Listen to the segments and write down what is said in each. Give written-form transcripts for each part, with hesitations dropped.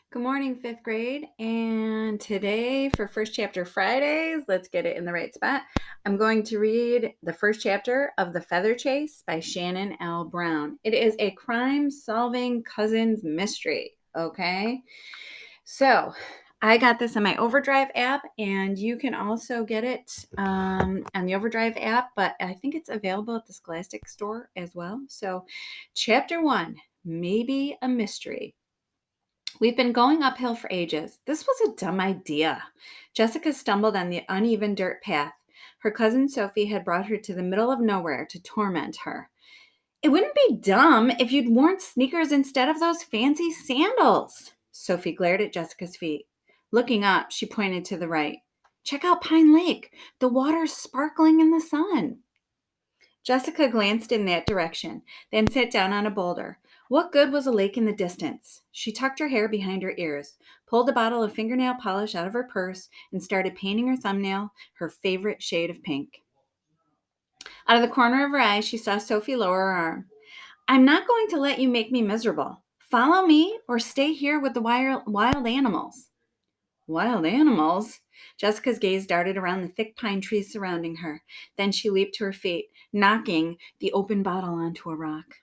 Good morning, fifth grade. And today, for First Chapter Fridays, let's get it in the right spot. I'm going to read the first chapter of The Feather Chase by Shannon L. Brown. It is a crime solving cousins mystery. Okay. So I got this on my Overdrive app, and you can also get it on the Overdrive app, but I think it's available at the Scholastic store as well. So, Chapter 1, Maybe a Mystery. We've been going uphill for ages. This was a dumb idea. Jessica stumbled on the uneven dirt path. Her cousin Sophie had brought her to the middle of nowhere to torment her. It wouldn't be dumb if you'd worn sneakers instead of those fancy sandals. Sophie glared at Jessica's feet. Looking up, she pointed to the right. Check out Pine Lake. The water's sparkling in the sun. Jessica glanced in that direction, then sat down on a boulder. What good was a lake in the distance? She tucked her hair behind her ears, pulled a bottle of fingernail polish out of her purse, and started painting her thumbnail her favorite shade of pink. Out of the corner of her eye, she saw Sophie lower her arm. I'm not going to let you make me miserable. Follow me or stay here with the wild animals. Wild animals? Jessica's gaze darted around the thick pine trees surrounding her. Then she leaped to her feet, knocking the open bottle onto a rock.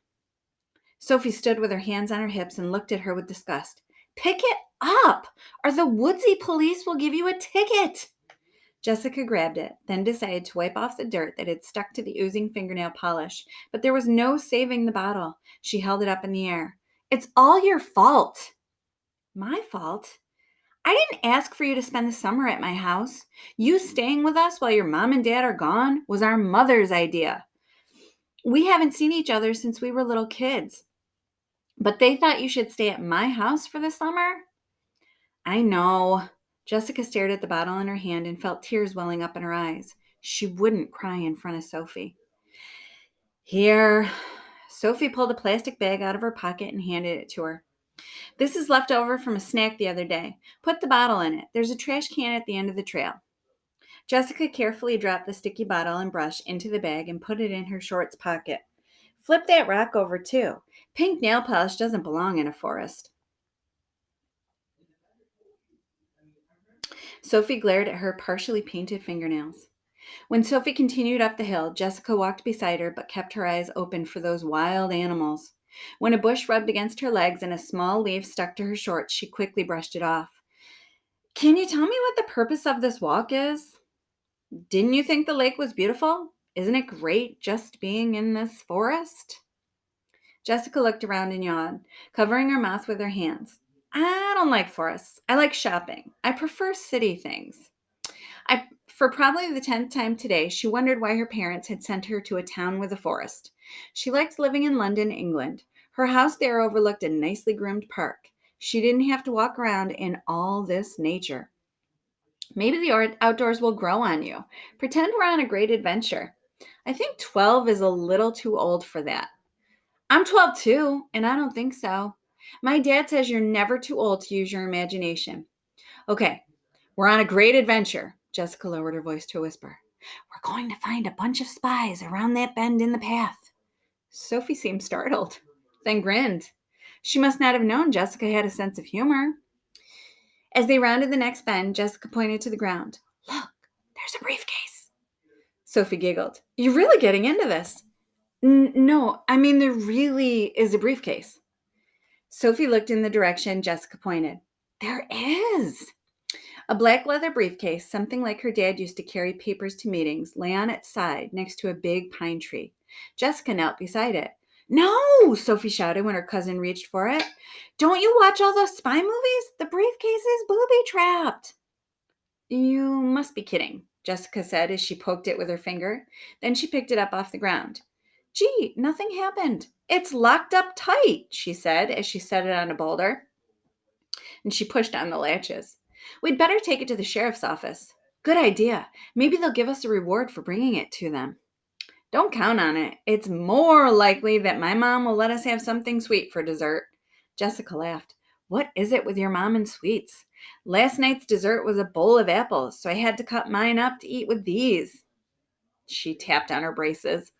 Sophie stood with her hands on her hips and looked at her with disgust. Pick it up, or the woodsy police will give you a ticket. Jessica grabbed it, then decided to wipe off the dirt that had stuck to the oozing fingernail polish. But there was no saving the bottle. She held it up in the air. It's all your fault. My fault? I didn't ask for you to spend the summer at my house. You staying with us while your mom and dad are gone was our mother's idea. We haven't seen each other since we were little kids. But they thought you should stay at my house for the summer? I know. Jessica stared at the bottle in her hand and felt tears welling up in her eyes. She wouldn't cry in front of Sophie. Here. Sophie pulled a plastic bag out of her pocket and handed it to her. This is left over from a snack the other day. Put the bottle in it. There's a trash can at the end of the trail. Jessica carefully dropped the sticky bottle and brush into the bag and put it in her shorts pocket. Flip that rock over, too. Pink nail polish doesn't belong in a forest. Sophie glared at her partially painted fingernails. When Sophie continued up the hill, Jessica walked beside her but kept her eyes open for those wild animals. When a bush rubbed against her legs and a small leaf stuck to her shorts, she quickly brushed it off. Can you tell me what the purpose of this walk is? Didn't you think the lake was beautiful? Isn't it great just being in this forest? Jessica looked around and yawned, covering her mouth with her hands. I don't like forests. I like shopping. I prefer city things. For probably the 10th time today, she wondered why her parents had sent her to a town with a forest. She liked living in London, England. Her house there overlooked a nicely groomed park. She didn't have to walk around in all this nature. Maybe the outdoors will grow on you. Pretend we're on a great adventure. I think 12 is a little too old for that. I'm 12 too, and I don't think so. My dad says you're never too old to use your imagination. Okay, we're on a great adventure. Jessica lowered her voice to a whisper. We're going to find a bunch of spies around that bend in the path. Sophie seemed startled, then grinned. She must not have known Jessica had a sense of humor. As they rounded the next bend, Jessica pointed to the ground. Look, there's a briefcase. Sophie giggled. You're really getting into this. No, I mean, there really is a briefcase. Sophie looked in the direction Jessica pointed. There is. A black leather briefcase, something like her dad used to carry papers to meetings, lay on its side next to a big pine tree. Jessica knelt beside it. No, Sophie shouted when her cousin reached for it. Don't you watch all those spy movies? The briefcase is booby-trapped. You must be kidding, Jessica said as she poked it with her finger. Then she picked it up off the ground. Gee, nothing happened. It's locked up tight, she said as she set it on a boulder. And she pushed on the latches. We'd better take it to the sheriff's office. Good idea. Maybe they'll give us a reward for bringing it to them. Don't count on it. It's more likely that my mom will let us have something sweet for dessert. Jessica laughed. What is it with your mom and sweets? Last night's dessert was a bowl of apples, so I had to cut mine up to eat with these. She tapped on her braces.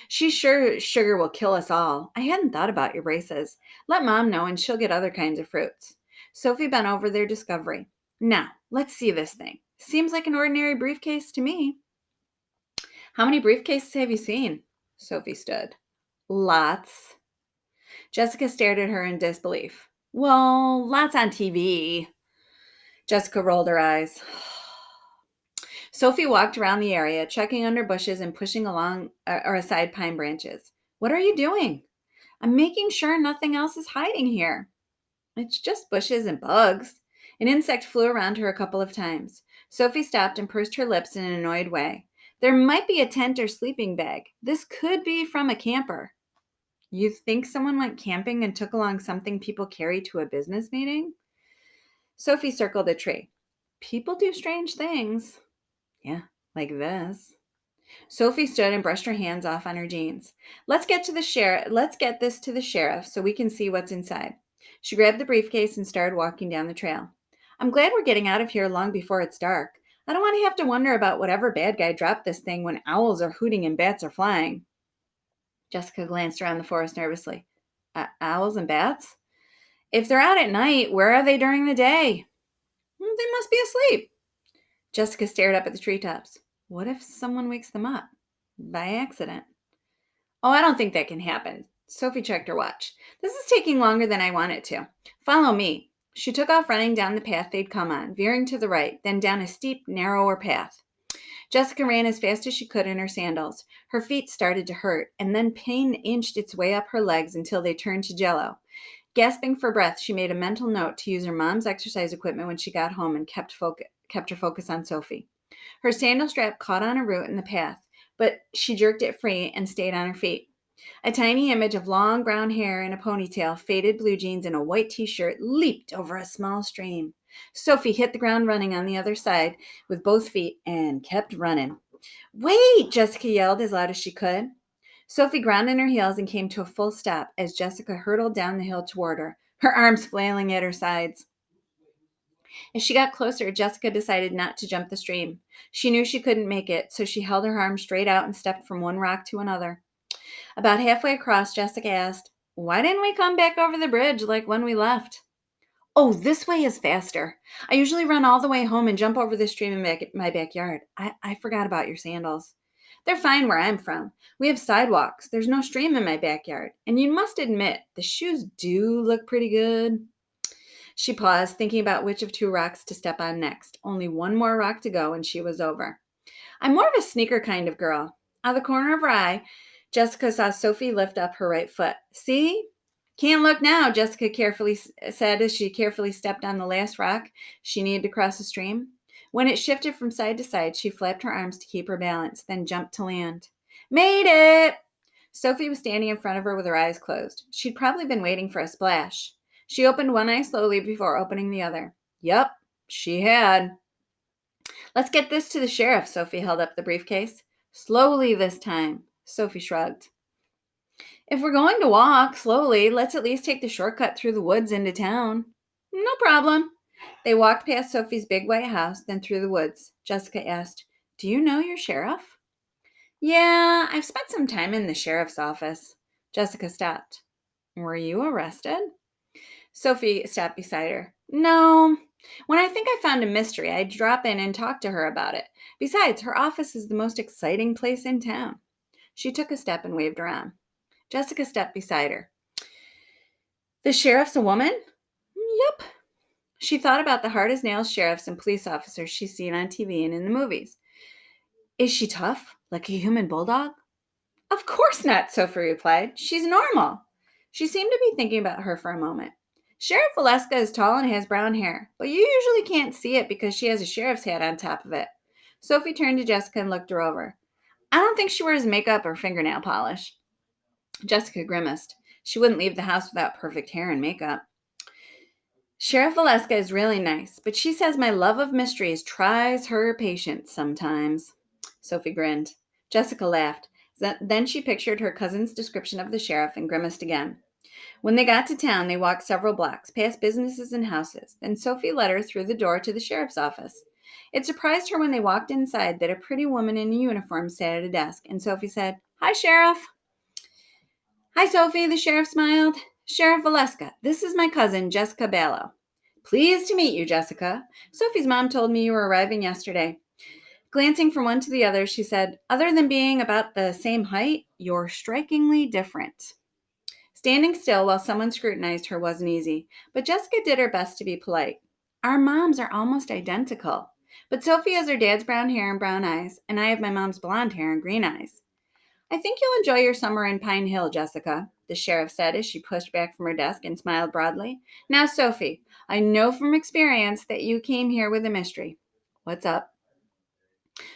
She's sure sugar will kill us all. I hadn't thought about your braces. Let Mom know and she'll get other kinds of fruits. Sophie bent over their discovery. Now, let's see this thing. Seems like an ordinary briefcase to me. How many briefcases have you seen? Sophie stood. Lots. Jessica stared at her in disbelief. Well, lots on TV. Jessica rolled her eyes. Sophie walked around the area, checking under bushes and pushing along or aside pine branches. What are you doing? I'm making sure nothing else is hiding here. It's just bushes and bugs. An insect flew around her a couple of times. Sophie stopped and pursed her lips in an annoyed way. There might be a tent or sleeping bag. This could be from a camper. You think someone went camping and took along something people carry to a business meeting? Sophie circled a tree. People do strange things. Yeah, like this. Sophie stood and brushed her hands off on her jeans. Let's get this to the sheriff so we can see what's inside. She grabbed the briefcase and started walking down the trail. I'm glad we're getting out of here long before it's dark. I don't want to have to wonder about whatever bad guy dropped this thing when owls are hooting and bats are flying. Jessica glanced around the forest nervously. Owls and bats? If they're out at night, where are they during the day? They must be asleep. Jessica stared up at the treetops. What if someone wakes them up? By accident. Oh, I don't think that can happen. Sophie checked her watch. This is taking longer than I want it to. Follow me. She took off running down the path they'd come on, veering to the right, then down a steep, narrower path. Jessica ran as fast as she could in her sandals. Her feet started to hurt, and then pain inched its way up her legs until they turned to jello. Gasping for breath, she made a mental note to use her mom's exercise equipment when she got home and kept her focus on Sophie. Her sandal strap caught on a root in the path, but she jerked it free and stayed on her feet. A tiny image of long brown hair in a ponytail, faded blue jeans, and a white t-shirt leaped over a small stream. Sophie hit the ground running on the other side with both feet and kept running. Wait, Jessica yelled as loud as she could. Sophie ground in her heels and came to a full stop as Jessica hurtled down the hill toward her, her arms flailing at her sides. As she got closer, Jessica decided not to jump the stream. She knew she couldn't make it, so she held her arms straight out and stepped from one rock to another. About halfway across, Jessica asked, Why didn't we come back over the bridge like when we left? Oh, this way is faster. I usually run all the way home and jump over the stream in my backyard. I forgot about your sandals. They're fine where I'm from. We have sidewalks. There's no stream in my backyard. And you must admit, the shoes do look pretty good. She paused, thinking about which of two rocks to step on next. Only one more rock to go, and she was over. I'm more of a sneaker kind of girl. Out of the corner of her eye, Jessica saw Sophie lift up her right foot. See? Can't look now, Jessica carefully said as she carefully stepped on the last rock she needed to cross the stream. When it shifted from side to side, she flapped her arms to keep her balance, then jumped to land. Made it! Sophie was standing in front of her with her eyes closed. She'd probably been waiting for a splash. She opened one eye slowly before opening the other. Yup, she had. Let's get this to the sheriff, Sophie held up the briefcase. Slowly this time, Sophie shrugged. If we're going to walk slowly, let's at least take the shortcut through the woods into town. No problem. They walked past Sophie's big white house, then through the woods. Jessica asked, Do you know your sheriff? Yeah, I've spent some time in the sheriff's office. Jessica stopped. Were you arrested? Sophie stopped beside her. No. When I think I found a mystery, I'd drop in and talk to her about it. Besides, her office is the most exciting place in town. She took a step and waved her arm. Jessica stepped beside her. The sheriff's a woman? Yep. She thought about the hard-as-nails sheriffs and police officers she's seen on TV and in the movies. Is she tough, like a human bulldog? Of course not, Sophie replied. She's normal. She seemed to be thinking about her for a moment. Sheriff Valeska is tall and has brown hair, but you usually can't see it because she has a sheriff's hat on top of it. Sophie turned to Jessica and looked her over. I don't think she wears makeup or fingernail polish. Jessica grimaced. She wouldn't leave the house without perfect hair and makeup. Sheriff Valeska is really nice, but she says my love of mysteries tries her patience sometimes. Sophie grinned. Jessica laughed. Then she pictured her cousin's description of the sheriff and grimaced again. When they got to town, they walked several blocks, past businesses and houses. Then Sophie led her through the door to the sheriff's office. It surprised her when they walked inside that a pretty woman in a uniform sat at a desk, and Sophie said, Hi, Sheriff. Hi, Sophie, the sheriff smiled. Sheriff Valeska, this is my cousin, Jessica Ballo. Pleased to meet you, Jessica. Sophie's mom told me you were arriving yesterday. Glancing from one to the other, she said, other than being about the same height, you're strikingly different. Standing still while someone scrutinized her wasn't easy, but Jessica did her best to be polite. Our moms are almost identical, but Sophie has her dad's brown hair and brown eyes, and I have my mom's blonde hair and green eyes. I think you'll enjoy your summer in Pine Hill, Jessica, the sheriff said as she pushed back from her desk and smiled broadly. Now, Sophie, I know from experience that you came here with a mystery. What's up?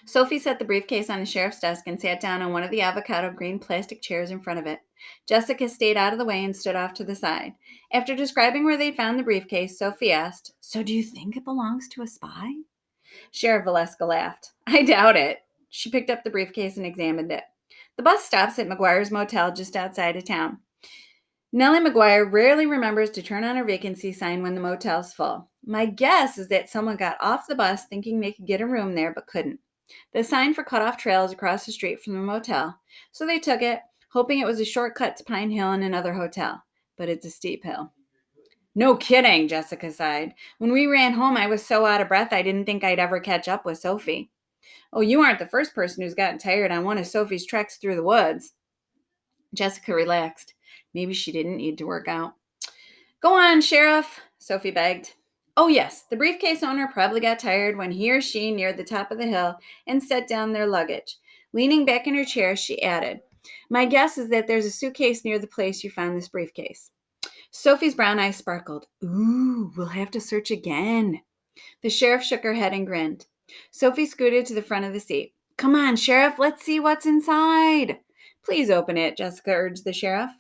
Sophie set the briefcase on the sheriff's desk and sat down on one of the avocado green plastic chairs in front of it. Jessica stayed out of the way and stood off to the side. After describing where they'd found the briefcase, Sophie asked, So do you think it belongs to a spy? Sheriff Valeska laughed. I doubt it. She picked up the briefcase and examined it. The bus stops at McGuire's Motel just outside of town. Nellie McGuire rarely remembers to turn on her vacancy sign when the motel's full. My guess is that someone got off the bus thinking they could get a room there but couldn't. The sign for cut-off trails across the street from the motel, so they took it, hoping it was a shortcut to Pine Hill and another hotel. But it's a steep hill. No kidding, Jessica sighed. When we ran home, I was so out of breath I didn't think I'd ever catch up with Sophie. Oh, you aren't the first person who's gotten tired on one of Sophie's treks through the woods. Jessica relaxed. Maybe she didn't need to work out. Go on, Sheriff, Sophie begged. Oh, yes, the briefcase owner probably got tired when he or she neared the top of the hill and set down their luggage. Leaning back in her chair, she added, My guess is that there's a suitcase near the place you found this briefcase. Sophie's brown eyes sparkled. Ooh, we'll have to search again. The sheriff shook her head and grinned. Sophie scooted to the front of the seat. Come on, Sheriff, let's see what's inside. Please open it, Jessica urged the sheriff.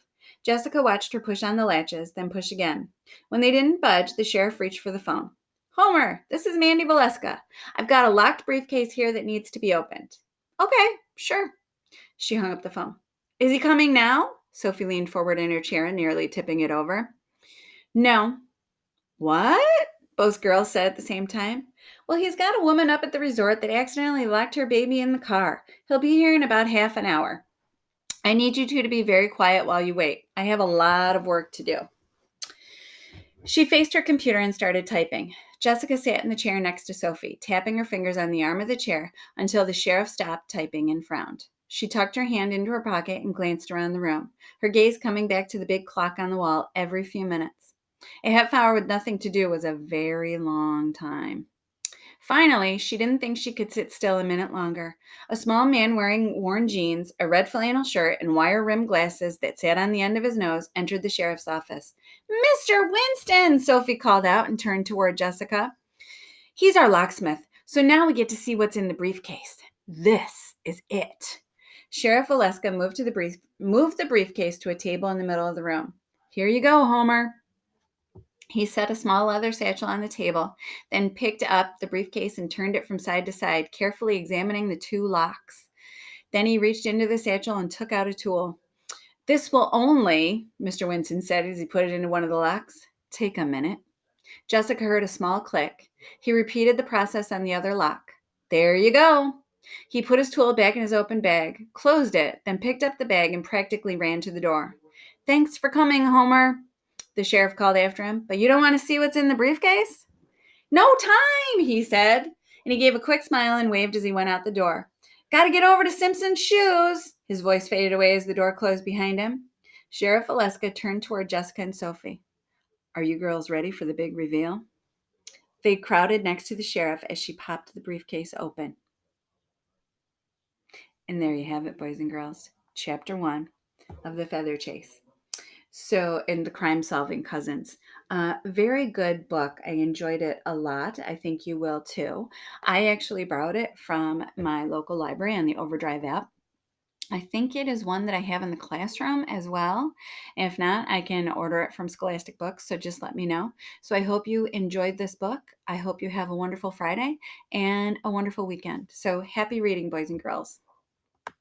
Jessica watched her push on the latches, then push again. When they didn't budge, the sheriff reached for the phone. Homer, this is Mandy Valeska. I've got a locked briefcase here that needs to be opened. Okay, sure. She hung up the phone. Is he coming now? Sophie leaned forward in her chair, nearly tipping it over. No. What? Both girls said at the same time. Well, he's got a woman up at the resort that accidentally locked her baby in the car. He'll be here in about half an hour. I need you two to be very quiet while you wait. I have a lot of work to do. She faced her computer and started typing. Jessica sat in the chair next to Sophie, tapping her fingers on the arm of the chair until the sheriff stopped typing and frowned. She tucked her hand into her pocket and glanced around the room, her gaze coming back to the big clock on the wall every few minutes. A half hour with nothing to do was a very long time. Finally, she didn't think she could sit still a minute longer. A small man wearing worn jeans, a red flannel shirt, and wire-rimmed glasses that sat on the end of his nose entered the sheriff's office. Mr. Winston, Sophie called out and turned toward Jessica. He's our locksmith, so now we get to see what's in the briefcase. This is it. Sheriff Valeska moved the briefcase to a table in the middle of the room. Here you go, Homer. He set a small leather satchel on the table, then picked up the briefcase and turned it from side to side, carefully examining the two locks. Then he reached into the satchel and took out a tool. This will only, Mr. Winston said as he put it into one of the locks, take a minute. Jessica heard a small click. He repeated the process on the other lock. There you go. He put his tool back in his open bag, closed it, then picked up the bag and practically ran to the door. Thanks for coming, Homer, the sheriff called after him. But you don't want to see what's in the briefcase? No time, he said, and he gave a quick smile and waved as he went out the door. Gotta get over to Simpson's shoes. His voice faded away as the door closed behind him. Sheriff Valeska turned toward Jessica and Sophie. Are you girls ready for the big reveal? They crowded next to the sheriff as she popped the briefcase open. And there you have it, boys and girls. Chapter 1 of The Feather Chase. So, in the crime-solving cousins. Very good book. I enjoyed it a lot. I think you will too. I actually borrowed it from my local library on the Overdrive app. I think it is one that I have in the classroom as well. If not, I can order it from Scholastic Books, so just let me know. So I hope you enjoyed this book. I hope you have a wonderful Friday and a wonderful weekend. So happy reading, boys and girls.